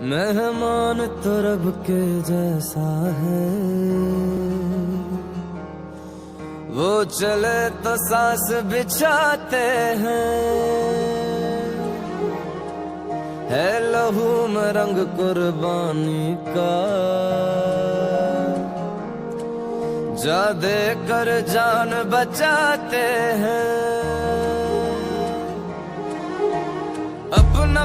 मेहमान तो रब के जैसा है, वो चले तो सांस बिछाते हैं। है लहू में रंग कुर्बानी का, जा दे कर जान बचाते हैं। अपना